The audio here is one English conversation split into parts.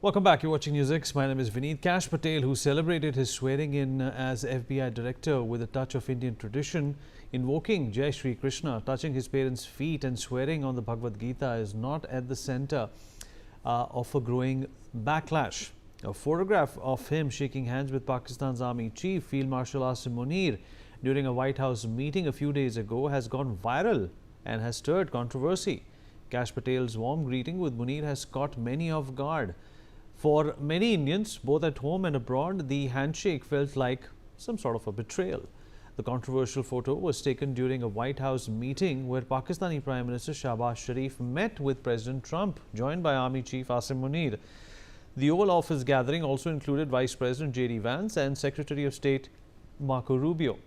Welcome back. You're watching NewsX. My name is Vineet. Kash Patel, who celebrated his swearing in as FBI director with a touch of Indian tradition, invoking Jai Shree Krishna, touching his parents' feet and swearing on the Bhagavad Gita, is not at the center of a growing backlash. A photograph of him shaking hands with Pakistan's Army Chief, Field Marshal Asim Munir, during a White House meeting a few days ago has gone viral and has stirred controversy. Kash Patel's warm greeting with Munir has caught many off guard. For many Indians, both at home and abroad, the handshake felt like some sort of a betrayal. The controversial photo was taken during a White House meeting where Pakistani Prime Minister Shahbaz Sharif met with President Trump, joined by Army Chief Asim Munir. The Oval Office gathering also included Vice President J.D. Vance and Secretary of State Marco Rubio.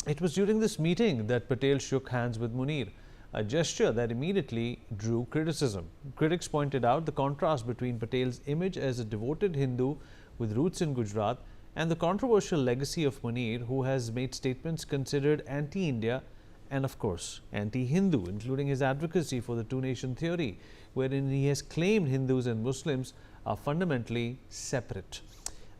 It was during this meeting that Patel shook hands with Munir, a gesture that immediately drew criticism. Critics pointed out the contrast between Patel's image as a devoted Hindu with roots in Gujarat and the controversial legacy of Munir, who has made statements considered anti-India and, of course, anti-Hindu, including his advocacy for the two-nation theory, wherein he has claimed Hindus and Muslims are fundamentally separate.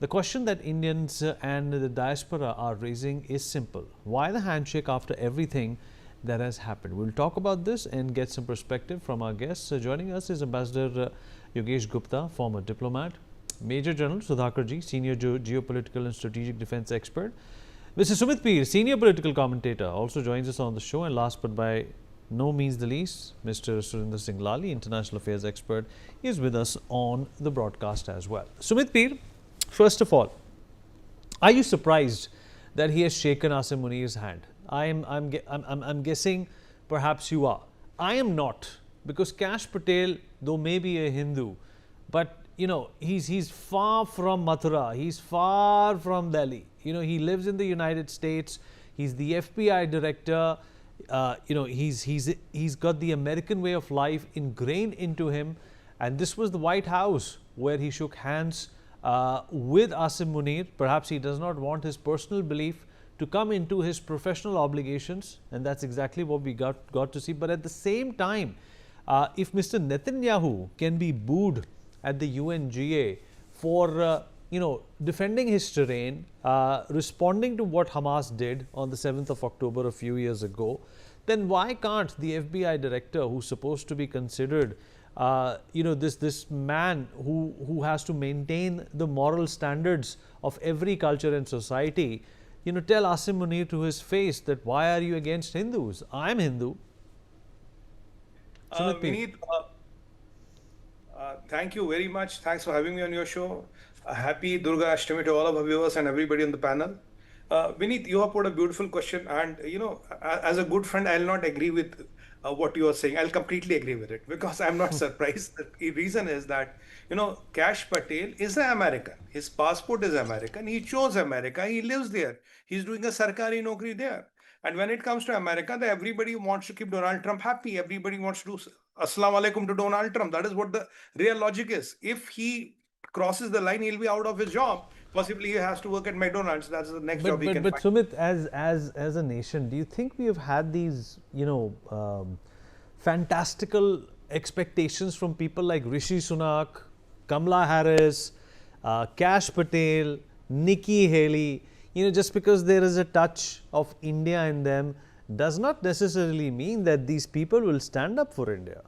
The question that Indians and the diaspora are raising is simple. Why the handshake after everything that has happened? We'll talk about this and get some perspective from our guests. Joining us is Ambassador Yogesh Gupta, former diplomat, Major General Sudhakarji, senior geopolitical and strategic defense expert, Mr. Sumit Peer, senior political commentator, also joins us on the show, and last but by no means the least, Mr. Surinder Singh Lali, international affairs expert, is with us on the broadcast as well. Sumit Peer, first of all, are you surprised that he has shaken Asim Munir's hand? I'm guessing perhaps you are. I am not, because Kash Patel, though may be a Hindu, but he's far from Mathura, he's far from Delhi. He lives in the United States. He's the FBI director. He's got the American way of life ingrained into him, and this was the White House where he shook hands with Asim Munir. Perhaps he does not want his personal belief to come into his professional obligations, and that's exactly what we got to see. But at the same time, if Mr. Netanyahu can be booed at the UNGA for defending his terrain, responding to what Hamas did on the 7th of October a few years ago, then why can't the FBI director, who's supposed to be considered this man who has to maintain the moral standards of every culture and society, tell Asim Munir to his face that why are you against Hindus? I'm Hindu. Vineet, thank you very much. Thanks for having me on your show. Happy Durga Ashtami to all of our viewers and everybody on the panel. Vineet, you have put a beautiful question, and as a good friend, I'll not agree with what you are saying. I'll completely agree with it, because I'm not surprised. The reason is that Kash Patel is an American. His passport is American. He chose America. He lives there. He's doing a sarkari nokri there. And when it comes to America, everybody wants to keep Donald Trump happy. Everybody wants to do Assalamu alaikum to Donald Trump. That is what the real logic is. If he crosses the line, he'll be out of his job. Possibly he has to work at McDonald's. That's the next job he can find. But Sumit, as a nation, do you think we have had these fantastical expectations from people like Rishi Sunak, Kamala Harris, Kash Patel, Nikki Haley? Just because there is a touch of India in them does not necessarily mean that these people will stand up for India.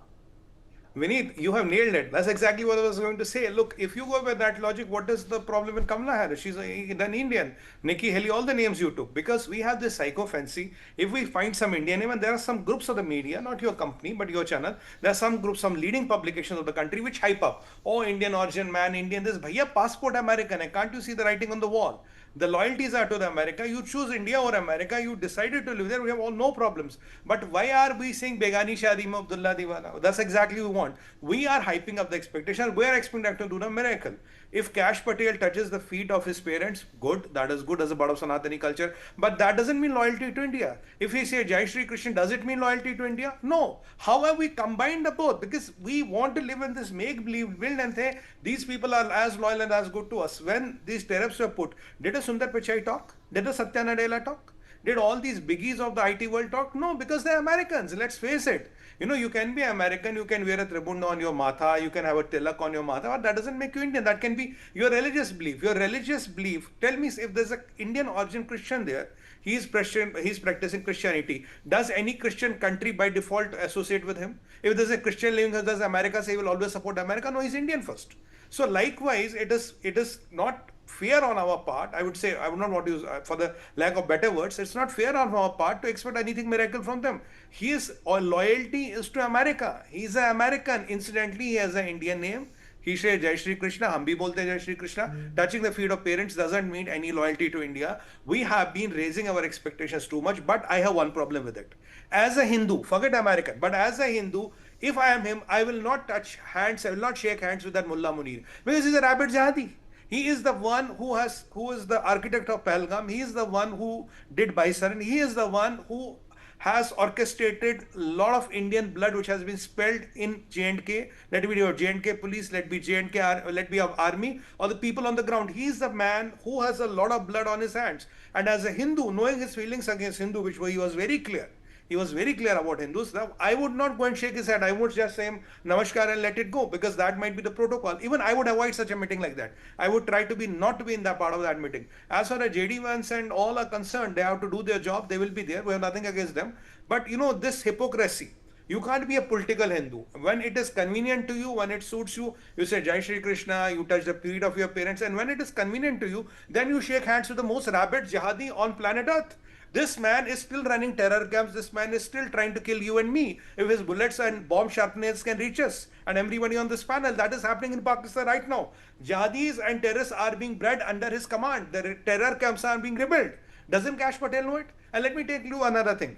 Vineet, you have nailed it. That's exactly what I was going to say. Look, if you go by that logic, what is the problem with Kamala Harris? She's an Indian. Nikki Haley, all the names you took. Because we have this psycho fancy. If we find some Indian name, and there are some groups of the media, not your company, but your channel, there are some groups, some leading publications of the country which hype up. Oh, Indian origin man, Indian this. Bhaiya, passport American. Can't you see the writing on the wall? The loyalties are to the America. You choose India or America. You decided to live there. We have all no problems. But why are we saying Begani Shadi Mein Abdullah Diwana? That's exactly what we want. We are hyping up the expectation. We are expecting to do a miracle. If Kash Patel touches the feet of his parents, good. That is good as a part of Sanatani culture. But that doesn't mean loyalty to India. If we say Jai Shree Krishna, does it mean loyalty to India? No. How have we combined the both? Because we want to live in this make-believe world and say these people are as loyal and as good to us. When these tariffs were put, did a Sundar Pichai talk? Did a Satya Nadella talk? Did all these biggies of the IT world talk? No, because they're Americans. Let's face it. You can be American, you can wear a tribunda on your matha, you can have a tilak on your matha, but that doesn't make you Indian. That can be your religious belief. Your religious belief, tell me if there's an Indian origin Christian there, he's practicing Christianity. Does any Christian country by default associate with him? If there's a Christian living here, does America say he will always support America? No, he's Indian first. So likewise, it is not fair on our part. I would say, I would not want to use, for the lack of better words, it's not fair on our part to expect anything miracle from them. His loyalty is to America. He's an American. Incidentally, he has an Indian name. He says Jai Shri Krishna, hum bhi bolte Jai Shri Krishna. Touching the feet of parents doesn't mean any loyalty to India. We have been raising our expectations too much, but I have one problem with it. As a Hindu, forget American, but as a Hindu, if I am him, I will not touch hands, I will not shake hands with that Mullah Munir, because he's a rabid jihadi. He is the one who is the architect of Pahalgam. He is the one who did Baisaran. He is the one who has orchestrated a lot of Indian blood which has been spilled in J&K. Let it be your J&K police, let be J&K, let be of army or the people on the ground. He is the man who has a lot of blood on his hands. And as a Hindu, knowing his feelings against Hindu, which he was very clear. He was very clear about Hindus. Now, I would not go and shake his hand. I would just say namaskar and let it go, because that might be the protocol. Even I would avoid such a meeting like that. I would try to be not to be in that part of that meeting. As far as JD Vance and all are concerned, they have to do their job. They will be there. We have nothing against them. But this hypocrisy. You can't be a political Hindu. When it is convenient to you, when it suits you, you say Jai Shri Krishna, you touch the feet of your parents, and when it is convenient to you, then you shake hands with the most rabid jihadi on planet Earth. This man is still running terror camps. This man is still trying to kill you and me. If his bullets and bomb sharpness can reach us and everybody on this panel, that is happening in Pakistan right now. Jihadis and terrorists are being bred under his command. The terror camps are being rebuilt. Doesn't Kash Patel know it? And let me take you another thing.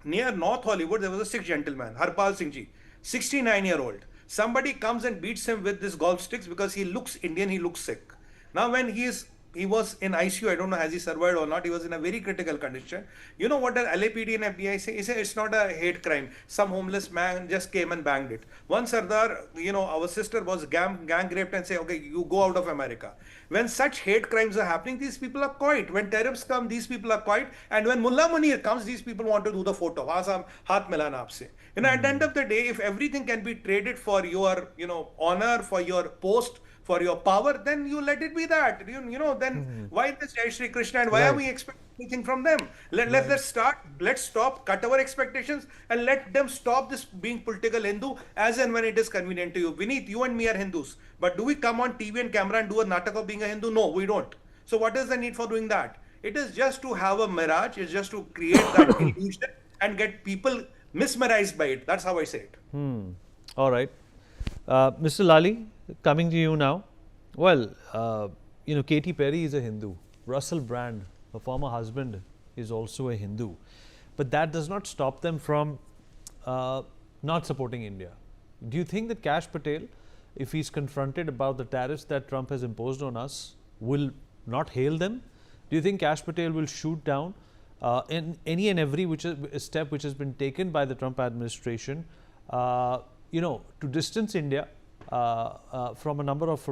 Near North Hollywood, there was a Sikh gentleman, Harpal Singh Ji, 69-year-old. Somebody comes and beats him with this golf sticks because he looks Indian, he looks Sikh. Now when he was in ICU, I don't know has he survived or not, he was in a very critical condition. You know what the LAPD and FBI say? He said it's not a hate crime. Some homeless man just came and banged it. One Sardar, our sister was gang raped and say, okay, you go out of America. When such hate crimes are happening, these people are quiet. When terrorists come, these people are quiet. And when Mullah Munir comes, these people want to do the photo. Haath milana aapse. At the end of the day, if everything can be traded for your, honor, for your post, for your power, then you let it be that. Then why this Jai Shri Krishna and why are we expecting anything from them? Let's stop, cut our expectations and let them stop this being political Hindu as and when it is convenient to you. Vineet, you and me are Hindus, but do we come on TV and camera and do a natak of being a Hindu? No, we don't. So what is the need for doing that? It is just to have a mirage, it's just to create that illusion and get people mesmerized by it. That's how I say it. All right. Mr. Lali, coming to you now. Well, Katy Perry is a Hindu. Russell Brand, her former husband, is also a Hindu. But that does not stop them from not supporting India. Do you think that Kash Patel, if he's confronted about the tariffs that Trump has imposed on us, will not hail them? Do you think Kash Patel will shoot down in any and every step which has been taken by the Trump administration to distance India from a number of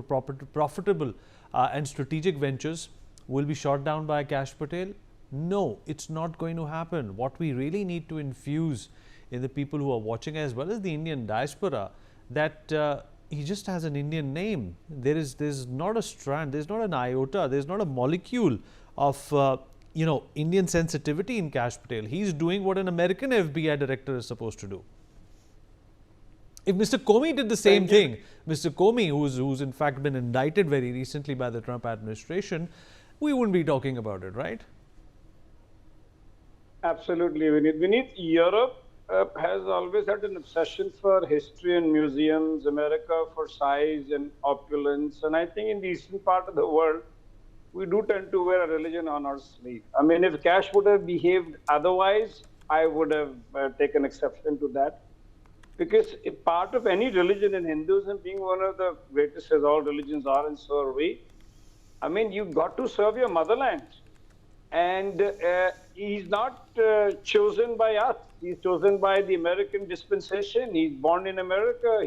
profitable and strategic ventures will be shot down by Kash Patel? No, it's not going to happen. What we really need to infuse in the people who are watching, as well as the Indian diaspora, that he just has an Indian name. There's not a strand, there's not an iota, there's not a molecule of Indian sensitivity in Kash Patel. He's doing what an American FBI director is supposed to do. If Mr. Comey did the same thing, Mr. Comey, who's in fact been indicted very recently by the Trump administration, we wouldn't be talking about it, right? Absolutely, Vineet. Europe has always had an obsession for history and museums, America for size and opulence. And I think in the eastern part of the world, we do tend to wear a religion on our sleeve. I mean, if Kash would have behaved otherwise, I would have taken exception to that. Because a part of any religion in Hinduism, being one of the greatest as all religions are, and so are we, I mean, you've got to serve your motherland. And he's not chosen by us. He's chosen by the American dispensation. He's born in America.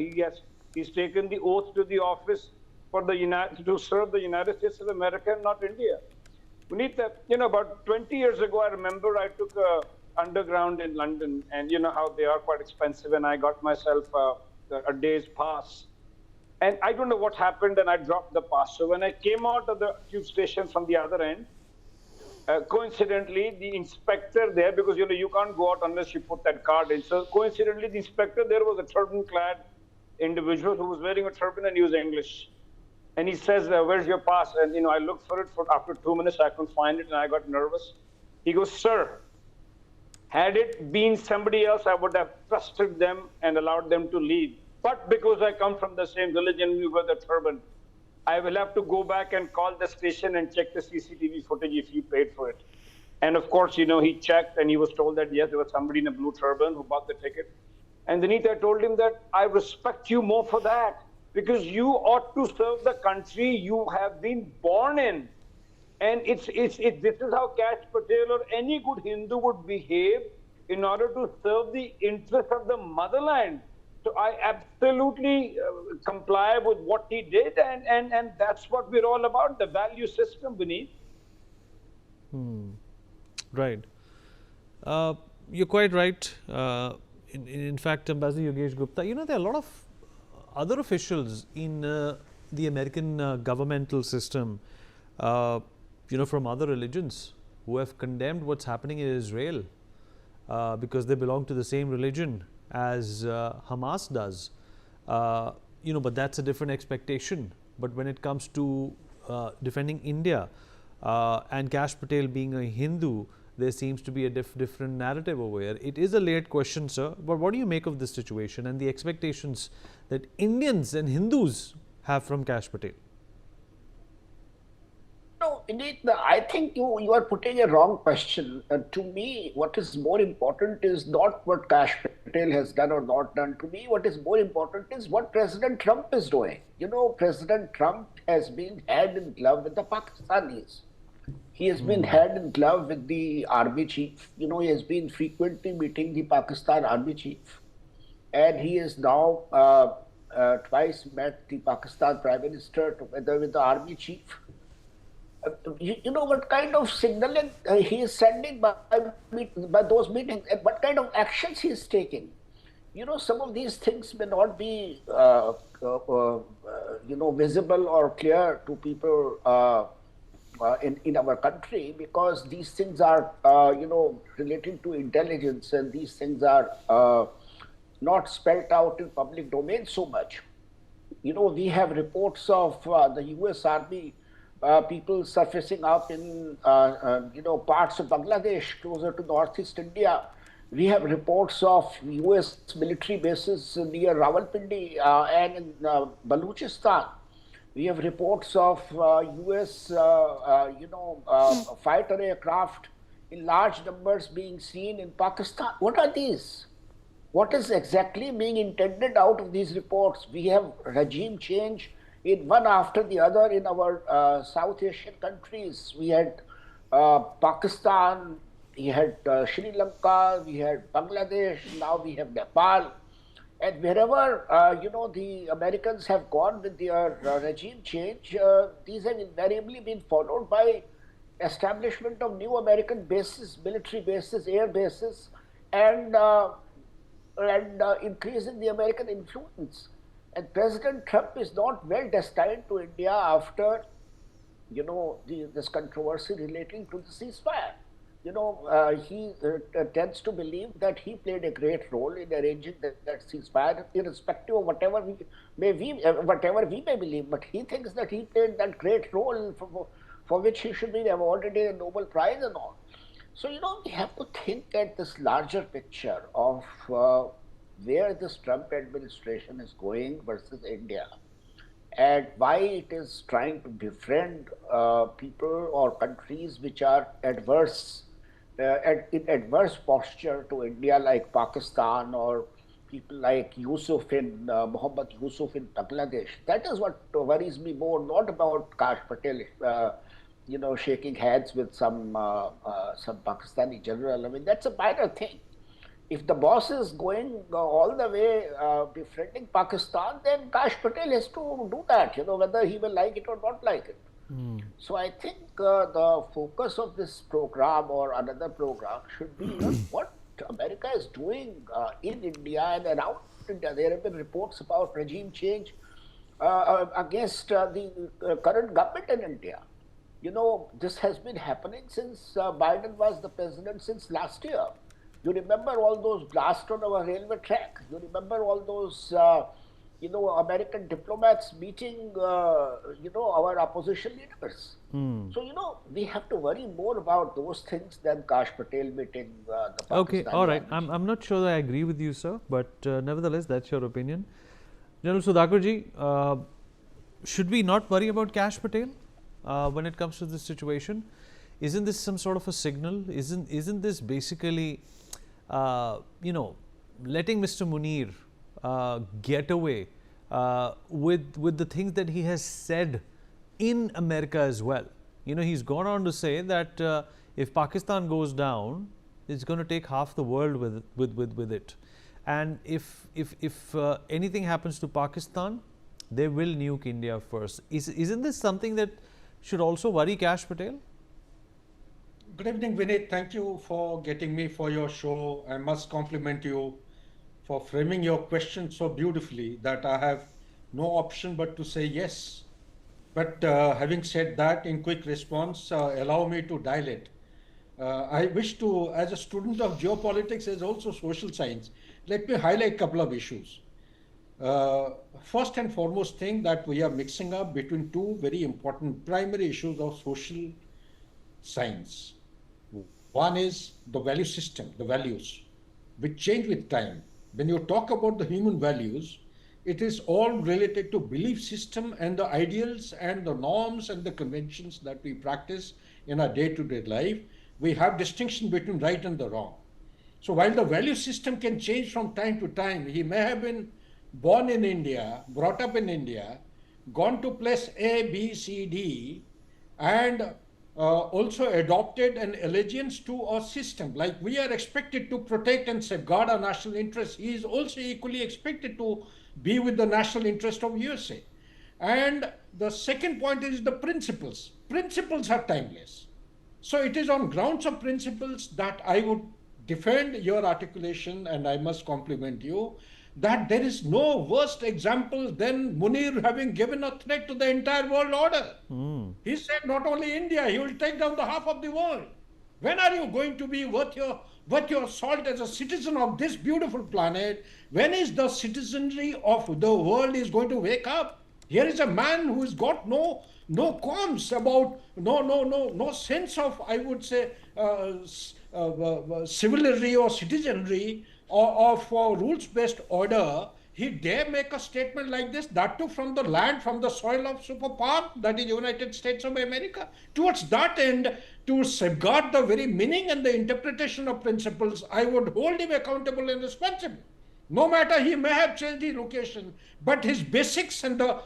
He's taken the oath to the office for to serve the United States of America, not India. We need that. About 20 years ago, I remember I took underground in London, and you know how they are quite expensive, and I got myself a day's pass. And I don't know what happened, and I dropped the pass. So when I came out of the tube station from the other end, coincidentally, the inspector there, because you know you can't go out unless you put that card in. So coincidentally, the inspector there was a turban-clad individual who was wearing a turban and he was English. And he says, "Where's your pass?" And you know, I looked for it for after 2 minutes, I couldn't find it, and I got nervous. He goes, "Sir, had it been somebody else, I would have trusted them and allowed them to leave. But because I come from the same religion, we wear the turban, I will have to go back and call the station and check the CCTV footage if you paid for it." And of course, you know, he checked and he was told that, yes, there was somebody in a blue turban who bought the ticket. And then I told him that I respect you more for that, because you ought to serve the country you have been born in. And this is how Kash Patel or any good Hindu would behave in order to serve the interest of the motherland. So I absolutely comply with what he did, and that's what we're all about, the value system, Vineet. Right. You're quite right. In fact, Ambassador Yogesh Gupta, you know, there are a lot of other officials in the American governmental system, you know, from other religions who have condemned what's happening in Israel because they belong to the same religion as Hamas does. You know, but that's a different expectation. But when it comes to defending India and Kash Patel being a Hindu, there seems to be a different narrative over here. It is a layered question, sir, but what do you make of this situation and the expectations that Indians and Hindus have from Kash Patel? No, indeed, I think you are putting a wrong question. To me, what is more important is not what Kash Patel has done or not done. To me, what is more important is what President Trump is doing. You know, President Trump has been hand in glove with the Pakistanis. He has been hand in glove with the army chief. You know, he has been frequently meeting the Pakistan army chief. And he has now twice met the Pakistan Prime Minister together with the army chief. You know what kind of signaling he is sending by those meetings, and what kind of actions he is taking. You know, some of these things may not be, you know, visible or clear to people in our country, because these things are, you know, relating to intelligence, and these things are not spelled out in public domain so much. You know, we have reports of the US Army people surfacing up in, you know, parts of Bangladesh, closer to Northeast India. We have reports of US military bases near Rawalpindi and in Balochistan. We have reports of US, you know, fighter aircraft in large numbers being seen in Pakistan. What are these? What is exactly being intended out of these reports? We have regime change in one after the other in our South Asian countries. We had Pakistan, we had Sri Lanka, we had Bangladesh, now we have Nepal. And wherever, you know, the Americans have gone with their regime change, these have invariably been followed by establishment of new American bases, military bases, air bases, and increasing the American influence. And President Trump is not well destined to India after, you know, this controversy relating to the ceasefire. You know, he tends to believe that he played a great role in arranging that ceasefire, irrespective of whatever we may believe. But he thinks that he played that great role for which he should be awarded a Nobel Prize and all. So, you know, we have to think at this larger picture of where this Trump administration is going versus India, and why it is trying to befriend people or countries which are adverse, in adverse posture to India, like Pakistan, or people like Mohammad Yusuf in Bangladesh. That is what worries me more, not about Kash Patel, you know, shaking hands with some Pakistani general. I mean, that's a minor thing. If the boss is going all the way befriending Pakistan, then Kash Patel has to do that, you know, whether he will like it or not like it. So I think the focus of this program or another program should be what America is doing in India and around India. There have been reports about regime change against the current government in India. This has been happening since Biden was the president since last year. You remember all those blasts on our railway track. You remember all those, American diplomats meeting, our opposition leaders. So, we have to worry more about those things than Kash Patel meeting the Pakistani. Okay, all right. I'm not sure that I agree with you, sir, but nevertheless, that's your opinion. General Sudhakarji, should we not worry about Kash Patel when it comes to this situation? Isn't this some sort of a signal? Isn't this basically, letting Mr. Munir get away with the things that he has said in America as well? He's gone on to say that if Pakistan goes down, it's going to take half the world with it. And if anything happens to Pakistan, they will nuke India first. Isn't this something that should also worry Kash Patel? Good evening, Vinit. Thank you for getting me for your show. I must compliment you for framing your question so beautifully that I have no option but to say yes. But having said that, in quick response, allow me to dilate. I wish to, as a student of geopolitics, as also social science, let me highlight a couple of issues. First and foremost thing that we are mixing up between two very important primary issues of social science. One is the value system, the values, which change with time. When you talk about the human values, it is all related to belief system and the ideals and the norms and the conventions that we practice in our day-to-day life. We have distinction between right and the wrong. So while the value system can change from time to time, he may have been born in India, brought up in India, gone to place A, B, C, D, and also adopted an allegiance to a system. Like we are expected to protect and safeguard our national interests, he is also equally expected to be with the national interest of USA. And the second point is the principles. Principles are timeless. So it is on grounds of principles that I would defend your articulation, and I must compliment you, that there is no worse example than Munir having given a threat to the entire world order. He said not only India, he will take down the half of the world. When are you going to be worth your salt as a citizen of this beautiful planet? When is the citizenry of the world is going to wake up? Here is a man who has got no qualms about, no sense of, I would say, civility or citizenry or for rules-based order. He dare make a statement like this, that too from the land, from the soil of superpower, that is United States of America. Towards that end, to safeguard the very meaning and the interpretation of principles, I would hold him accountable and responsible. No matter he may have changed his location, but his basics and the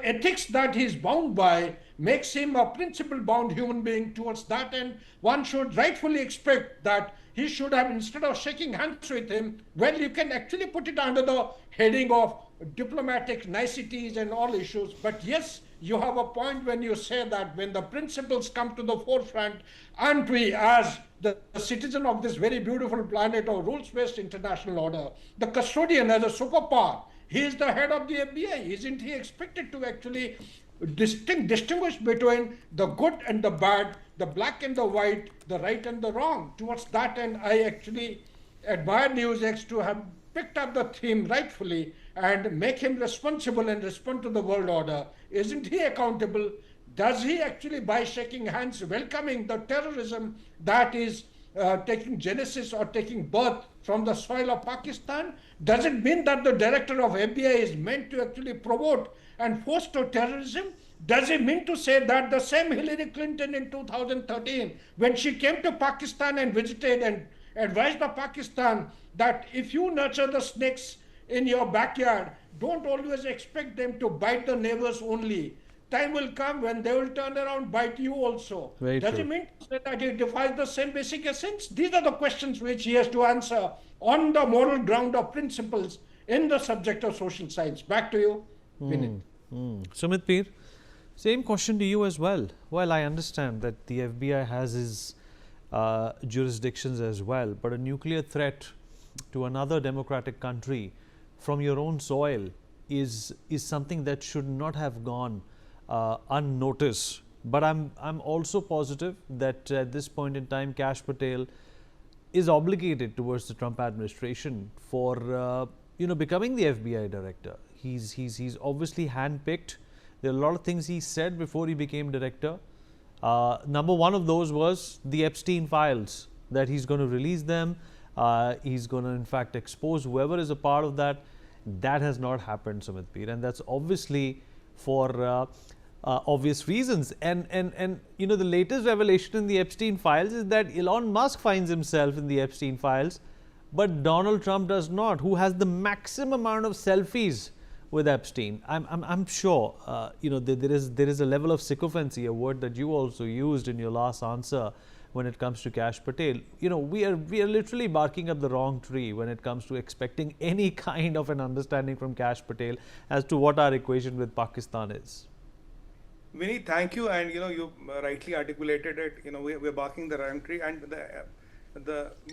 ethics that he is bound by makes him a principle-bound human being. Towards that end, one should rightfully expect that he should have, instead of shaking hands with him, well, you can actually put it under the heading of diplomatic niceties and all issues. But yes, you have a point when you say that when the principles come to the forefront, aren't we, as the citizen of this very beautiful planet of rules-based international order, the custodian as a superpower, he is the head of the FBI. Isn't he expected to actually distinguish between the good and the bad, the black and the white, the right and the wrong? Towards that end, I actually admire NewsX to have picked up the theme rightfully and make him responsible and respond to the world order. Isn't he accountable? Does he actually, by shaking hands, welcoming the terrorism that is taking genesis or taking birth from the soil of Pakistan? Does it mean that the director of FBI is meant to actually promote and foster terrorism? Does it mean to say that the same Hillary Clinton in 2013, when she came to Pakistan and visited and advised the Pakistan that if you nurture the snakes in your backyard, don't always expect them to bite the neighbors only. Time will come when they will turn around, bite you also. Does it mean to say that he defies the same basic essence? These are the questions which he has to answer on the moral ground of principles in the subject of social science. Back to you, Vinit. Sumit Peer, Same question to you as well. Well, I understand that the FBI has its jurisdictions as well, but a nuclear threat to another democratic country from your own soil is something that should not have gone unnoticed. But I'm also positive that at this point in time, Kash Patel is obligated towards the Trump administration for becoming the FBI director. He's obviously handpicked. There are a lot of things he said before he became director. Number one of those was the Epstein files, that he's going to release them. He's going to in fact expose whoever is a part of that. That has not happened, Sumit Peer, and that's obviously for obvious reasons. And the latest revelation in the Epstein files is that Elon Musk finds himself in the Epstein files, but Donald Trump does not, who has the maximum amount of selfies with Epstein. I'm sure there is a level of sycophancy, a word that you also used in your last answer when it comes to Kash Patel. We are literally barking up the wrong tree when it comes to expecting any kind of an understanding from Kash Patel as to what our equation with Pakistan is. Vinny, thank you, and you rightly articulated it. We're barking the wrong tree, and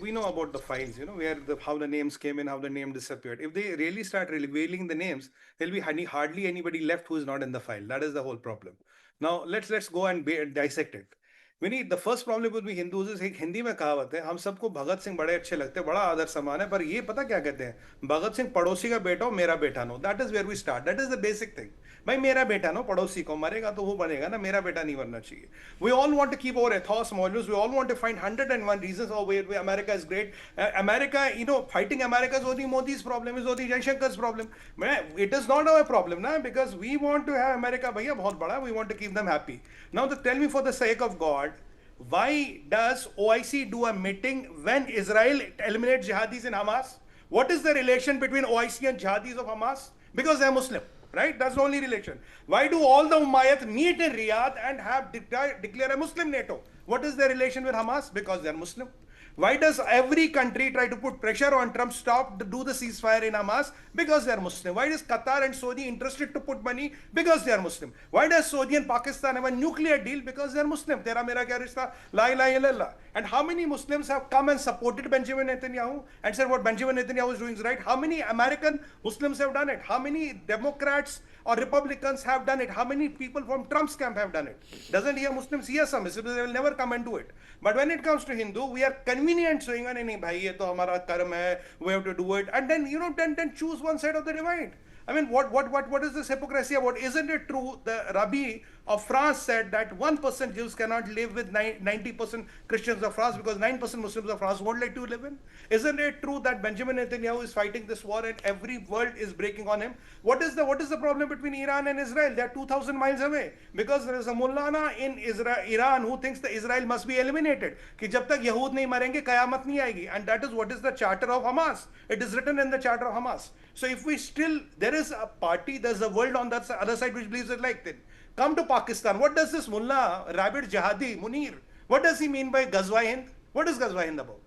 we know about the files. Where how the names came in, how the name disappeared. If they really start revealing the names, there'll be hardly anybody left who is not in the file. That is the whole problem. Now let's go and dissect it. Vinny, the first problem with me Hindus is एक हिंदी में कहावत है, हम सबको भगत सिंह बड़े अच्छे लगते हैं, बड़ा आदर सम्मान है, पर ये पता क्या कहते हैं, भगत सिंह पड़ोसी का बेटा हो, मेरा बेटा no. That is where we start. That is the basic thing. भाई मेरा बेटा नो, पड़ोसी को मरेगा तो वो बनेगा ना, मेरा बेटा नहीं बनना चाहिए. We all want to keep our ethos morals. We all want to find 101 reasons where America is great. America, fighting America is only Modi's problem, is only Jaishankar's problem. It is not our problem, na, because we want to have America, bhaiya, bahut bada. We want to keep them happy. Now, tell me, for the sake of God, why does OIC do a meeting when Israel eliminates jihadis in Hamas? What is the relation between OIC and jihadis of Hamas? Because they are Muslim, right? That's the only relation. Why do all the Umayyads meet in Riyadh and have declare a Muslim NATO? What is the relation with Hamas? Because they are Muslim. Why does every country try to put pressure on Trump to do the ceasefire in Hamas? Because they are Muslim. Why is Qatar and Saudi interested to put money? Because they are Muslim. Why does Saudi and Pakistan have a nuclear deal? Because they are Muslim. Tera mera kya rishta? La ilaha illallah. And how many Muslims have come and supported Benjamin Netanyahu and said what Benjamin Netanyahu is doing is right? How many American Muslims have done it? How many Democrats or Republicans have done it? How many people from Trump's camp have done it? Doesn't he have Muslims? He has some Muslims. They will never come and do it. But when it comes to Hindu, we are convenient saying, "Nahi, bhai, ye to hamara karm hai. We have to do it," and then then choose one side of the divide. I mean, what is this hypocrisy about? Isn't it true? The Rabbi of France said that 1% Jews cannot live with 90% Christians of France because 9% Muslims of France won't let you live in. Isn't it true that Benjamin Netanyahu is fighting this war and every world is breaking on him? What is the problem between Iran and Israel? They are 2,000 miles away because there is a Mullana in Iran who thinks that Israel must be eliminated. कि जब तक यहूद नहीं मरेंगे कयामत नहीं आएगी. And that is what is the charter of Hamas. It is written in the charter of Hamas. So if we still, there is a party, there's a world on that other side which believes it like that. Come to Pakistan. What does this mullah, rabid jihadi, Munir, what does he mean by Ghazwa Hind? What is Ghazwa Hind about?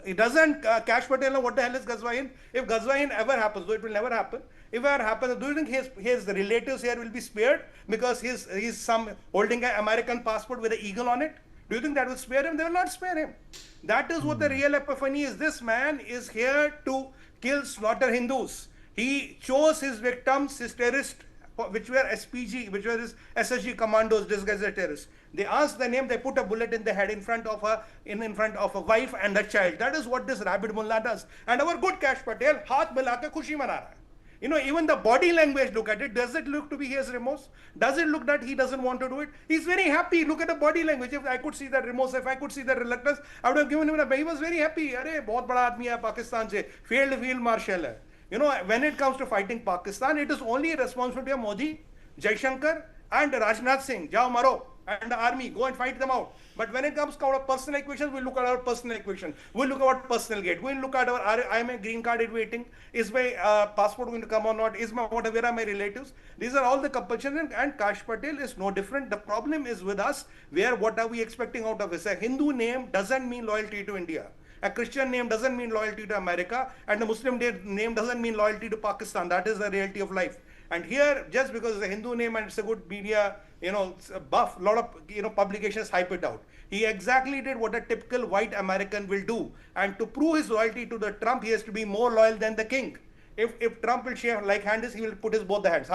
It doesn't Kash Patel know what the hell is Ghazwa Hind? If Ghazwa Hind ever happens, though it will never happen, if it ever happens, do you think his relatives here will be spared because he's some holding an American passport with an eagle on it? Do you think that will spare him? They will not spare him. That is what the real epiphany is. This man is here to kill, slaughter Hindus. He chose his victims, his terrorists, which were SPG, which were his SSG commandos disguised as terrorists. They asked the name, they put a bullet in the head in front of a wife and a child. That is what this rabid mullah does. And our good Kash Patel, haath mila ke khushi mana raha hai. Even the body language, look at it. Does it look to be his remorse? Does it look that he doesn't want to do it? He's very happy. Look at the body language. If I could see that remorse, if I could see that reluctance, I would have given him he was very happy. Arey, bahut bada aadmi hai Pakistan se. Field marshal hai. When it comes to fighting Pakistan, it is only a responsibility of Modi, Jaishankar, and Rajnath Singh. Jao maro, and the army, go and fight them out. But when it comes to our personal equations, we'll look at our personal equation. We'll look at our personal gate. We'll look at I'm a green card waiting. Is my passport going to come or not? Where are my relatives? These are all the compulsions, and Kash Patel is no different. The problem is with us, what are we expecting out of us? A Hindu name doesn't mean loyalty to India. A Christian name doesn't mean loyalty to America, and a Muslim name doesn't mean loyalty to Pakistan. That is the reality of life. And here, just because it's a Hindu name and it's a good media, it's a buff, lot of, publications hype it out. He exactly did what a typical white American will do. And to prove his loyalty to the Trump, he has to be more loyal than the king. If Trump will share like hands, he will put his both the hands.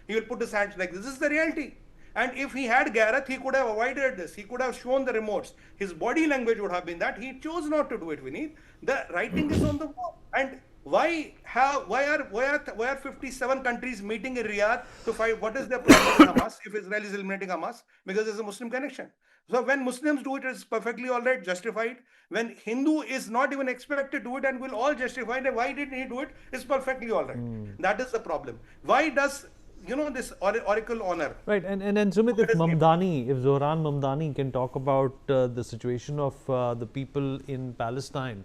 He will put his hands like this. This is the reality. And if he had Gareth, he could have avoided this. He could have shown the remotes. His body language would have been that. He chose not to do it, Vineet. The writing is on the wall. And why are 57 countries meeting in Riyadh to fight? What is their problem with Hamas if Israel is eliminating Hamas? Because there's a Muslim connection. So when Muslims do it, it's perfectly all right, justified. When Hindu is not even expected to do it and will all justify it, why didn't he do it? It's perfectly all right. That is the problem. Why does this oracle honor? Right, and Sumit, if Zohran Mamdani can talk about the situation of the people in Palestine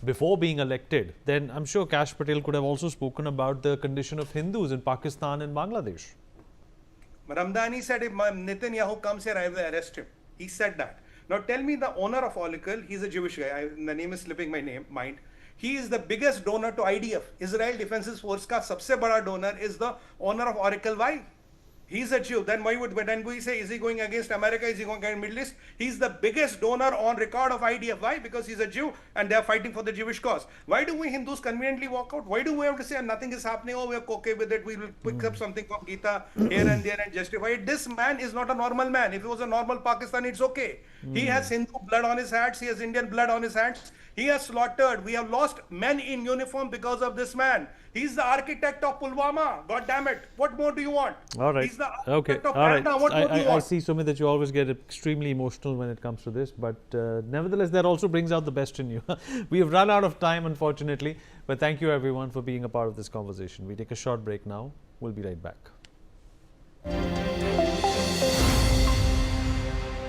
before being elected, then I'm sure Kash Patel could have also spoken about the condition of Hindus in Pakistan and Bangladesh. Ramdani said, if Netanyahu comes here, I will arrest him. He said that. Now tell me the owner of Oracle, he's a Jewish guy. The name is slipping my mind. He is the biggest donor to IDF. Israel Defense Force ka sabse bada donor is the owner of Oracle. Why? He's a Jew. Then why would we say, is he going against America? Is he going against Middle East? He's the biggest donor on record of IDF. Why? Because he's a Jew and they're fighting for the Jewish cause. Why do we Hindus conveniently walk out? Why do we have to say nothing is happening? Oh, we're okay with it. We will pick up something from Gita here and there and justify it. This man is not a normal man. If he was a normal Pakistani, it's okay. He has Hindu blood on his hands. He has Indian blood on his hands. He has slaughtered. We have lost men in uniform because of this man. He's the architect of Pulwama. God damn it. What more do you want? All right. He's the architect of All right. Patna. What more do you want? I see, Sumit, that you always get extremely emotional when it comes to this. But nevertheless, that also brings out the best in you. We have run out of time, unfortunately. But thank you, everyone, for being a part of this conversation. We take a short break now. We'll be right back.